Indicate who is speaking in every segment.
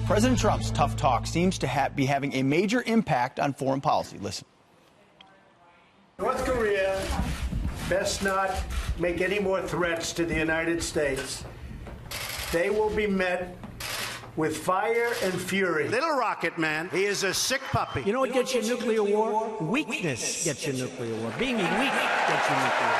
Speaker 1: President Trump's tough talk seems to be having a major impact on foreign policy. Listen.
Speaker 2: North Korea best not make any more threats to the United States. They will be met with fire and fury.
Speaker 3: Little rocket man, he is a sick puppy.
Speaker 4: You know what gets you nuclear war? Weakness gets you nuclear war. Being weak gets you nuclear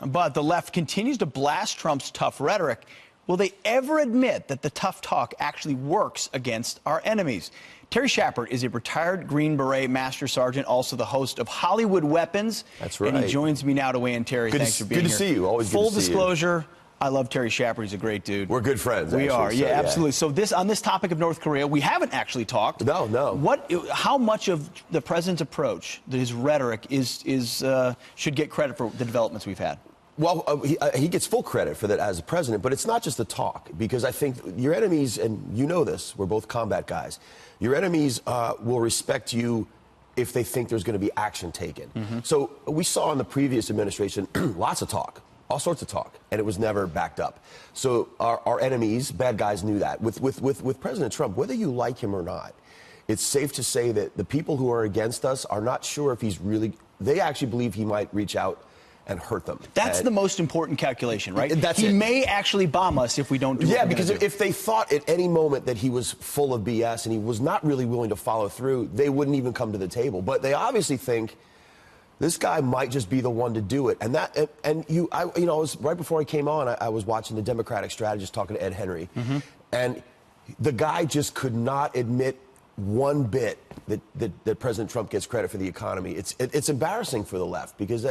Speaker 4: war.
Speaker 1: But the left continues to blast Trump's tough rhetoric. Will they ever admit that the tough talk actually works against our enemies? Terry Schappert is a retired Green Beret Master Sergeant, also the host of Hollywood Weapons.
Speaker 5: That's right.
Speaker 1: And he joins me now to weigh in. Terry, thanks for being here.
Speaker 5: Good to see you. Always
Speaker 1: Full
Speaker 5: good to see you.
Speaker 1: Full disclosure, I love Terry Schappert. He's a great dude.
Speaker 5: We're good friends.
Speaker 1: We are,
Speaker 5: so,
Speaker 1: yeah, absolutely. So on this topic of North Korea, we haven't actually talked.
Speaker 5: No.
Speaker 1: How much of the president's approach, his rhetoric, should get credit for the developments we've had?
Speaker 5: Well, he gets full credit for that as a president, but it's not just the talk, because I think your enemies, and you know this, we're both combat guys, your enemies will respect you if they think there's going to be action taken. Mm-hmm. So we saw in the previous administration lots of talk, all sorts of talk, and it was never backed up. So our enemies, bad guys, knew that. With President Trump, whether you like him or not, it's safe to say that the people who are against us are not sure if he's really, they actually believe he might reach out and hurt them.
Speaker 1: That's the most important calculation, right?
Speaker 5: He
Speaker 1: may actually bomb us if we don't do what we're
Speaker 5: because
Speaker 1: gonna do.
Speaker 5: if they thought at any moment that he was full of BS and he was not really willing to follow through, they wouldn't even come to the table. But they obviously think this guy might just be the one to do it. And I was right before I came on, I was watching the Democratic strategist talking to Ed Henry, and the guy just could not admit one bit that President Trump gets credit for the economy. It's embarrassing for the left because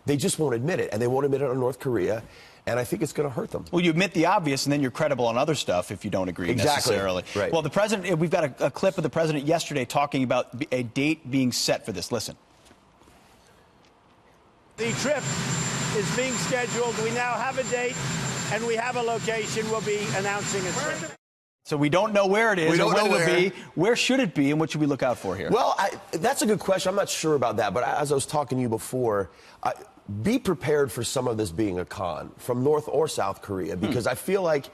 Speaker 5: they just won't admit it, and they won't admit it on North Korea, and I think it's going to hurt them.
Speaker 1: Well, you admit the obvious, and then you're credible on other stuff if you don't agree necessarily.
Speaker 5: Right.
Speaker 1: Well, the president, we've got a clip of the president yesterday talking about a date being set for this. Listen.
Speaker 6: The trip is being scheduled. We now have a date, and we have a location. We'll be announcing it.
Speaker 1: So we don't know where it is.
Speaker 5: We don't know where.
Speaker 1: It'll be. Where should it be, and what should we look out for here?
Speaker 5: Well, that's a good question. I'm not sure about that, but as I was talking to you before, be prepared for some of this being a con from North or South Korea, because I feel like,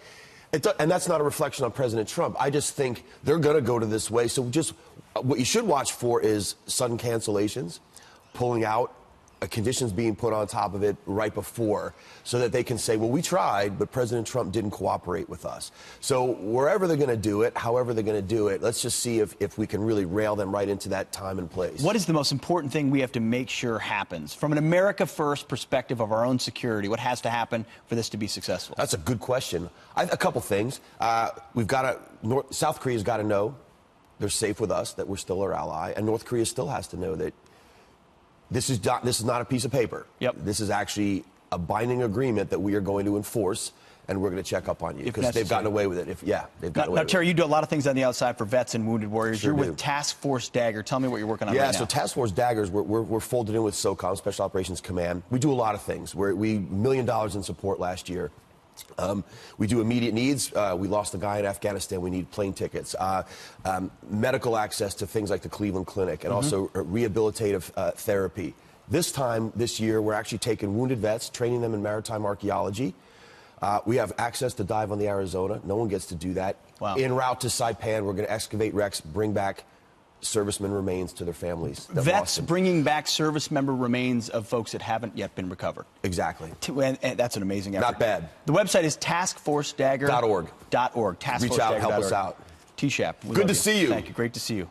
Speaker 5: and that's not a reflection on President Trump. I just think they're going to go to this way. So just what you should watch for is sudden cancellations, pulling out, conditions being put on top of it right before, so that they can say, well, we tried, but President Trump didn't cooperate with us. So wherever they're going to do it, however they're going to do it, let's just see if we can really rail them right into that time and place.
Speaker 1: What is the most important thing we have to make sure happens? From an America First perspective of our own security, what has to happen for this to be successful?
Speaker 5: That's a good question. A couple things. South Korea's got to know they're safe with us, that we're still their ally, and North Korea still has to know that this is not a piece of paper.
Speaker 1: Yep.
Speaker 5: This is actually a binding agreement that we are going to enforce, and we're going to check up on you because they've gotten away with it. They've gotten away with it.
Speaker 1: Terry, you do a lot of things on the outside for vets and wounded warriors.
Speaker 5: Sure
Speaker 1: You're
Speaker 5: do.
Speaker 1: with Task Force Dagger. Tell me what you're working on right now.
Speaker 5: Yeah, so Task Force Daggers, we're folded in with SOCOM, Special Operations Command. We do a lot of things. We $1 million in support last year. We do immediate needs. We lost a guy in Afghanistan. We need plane tickets. Medical access to things like the Cleveland Clinic, and also rehabilitative therapy. This year, we're actually taking wounded vets, training them in maritime archaeology. We have access to dive on the Arizona. No one gets to do that.
Speaker 1: Wow.
Speaker 5: En route to Saipan, we're going to excavate wrecks, bring back servicemen remains to their families.
Speaker 1: Vets bringing back service member remains of folks that haven't yet been recovered.
Speaker 5: Exactly.
Speaker 1: And that's an amazing effort.
Speaker 5: Not bad.
Speaker 1: The website is taskforcedagger.org.
Speaker 5: Reach out, help us out.
Speaker 1: T-Shap.
Speaker 5: Good to see you.
Speaker 1: Thank you. Great to see you.